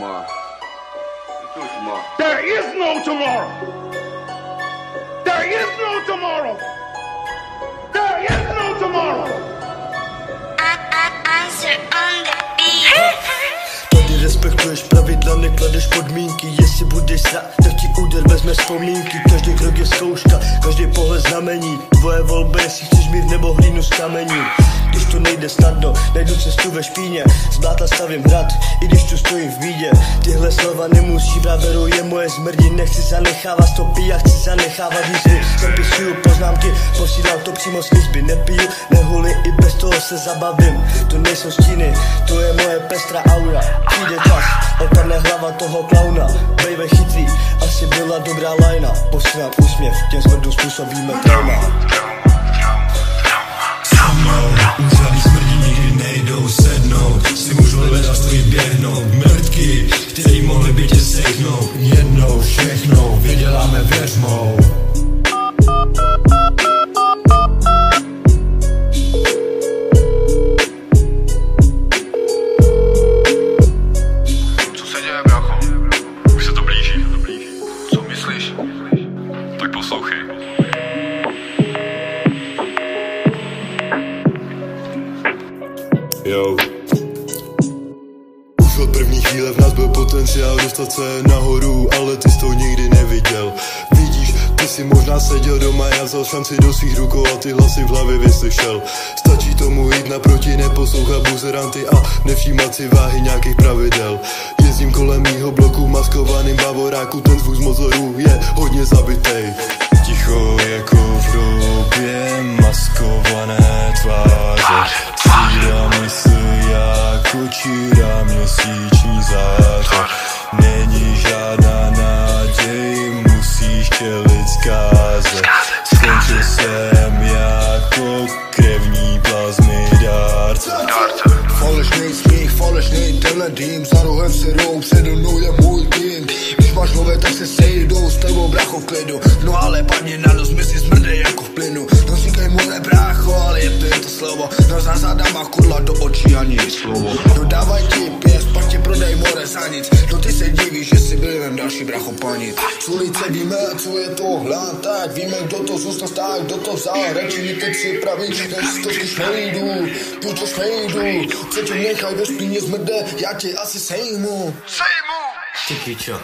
tomorrow. There is no tomorrow. There is no tomorrow. There is no tomorrow. Answer on the beat. Tady respektuješ pravidla, nekladeš podmínky. Jestli budeš srát, tak ti úder vezme vzpomínky. Každý krok je zkouška, každý pohled znamení. Tvoje volba, jestli chceš mír nebo hlínu z kamení. Když to nejde snadno, najdu cestu ve špíně. Z bláta stavím hrad, i když tu stojím v bídě. Tyhle slova nemusí brát, beru je moje smrdí. Nechci zanechávat stopy, já chci zanechávat jízdy. Zapisuju poznámky, posílám to přímo z izby. Nepiju, nehuli, i bez toho se zabavím. To nejsou stíny, to je moje pestrá aura. Přijde čas, opadne hlava toho klauna. Bejve chytrý, asi byla dobrá lajna. Posílám úsměv, těm smrdům způsobíme trauma. Úřady smrdí nikdy nejdou sednout, si můžu hledat, stojí běhnout. Mrtky, který mohli by tě seknout. Jednou, všechnou, vyděláme věřmou. Co se děje, brácho? Už se to blíží. Co myslíš? Tak poslouchej. Yo. Už od první chvíle v nás byl potenciál dostat se nahoru, ale ty jsi to nikdy neviděl. Vidíš, ty si možná seděl doma, já vzal šanci do svých rukou a ty hlasy v hlavě vyslyšel. Stačí tomu jít naproti, neposlouchat buzeranty a nevšímat si váhy nějakých pravidel. Jezdím kolem mýho bloku maskovaným bavoráku, ten zvuk z motorů je hodně zabitej. Ticho jako v hrobě, maskované tváře. Střídá mysl jako čírá měsíční záře. Není žádná naděj, musíš čelit zkáze. Skončil jsem jako krevní plazmy dárce. Falešný smích, falešný tenhle dým. Za rohem se jdou, přede mnou je můj tým. Když máš nové, tak se sejdou s tebou, brácho, v klidu. No ale padni na nos, mysli smrdej jako v plynu. No říkej moje brácho, ale je to slovo. No za zádama kurla do očí ani slovo. No dávaj ti pěst, pak ti prodej more za nic. No ty se divíš, že si byl jen další brácho panit. Z ulice víme, co je to hlad, tak víme, kdo to zůstal stát, kdo to vzal. Radši mi teď si praví, než to nejdu. Půjď to nejdu, co tě nechaj ve špíně zmrde, já tě asi sejmu. Sejmu! Ty pičo.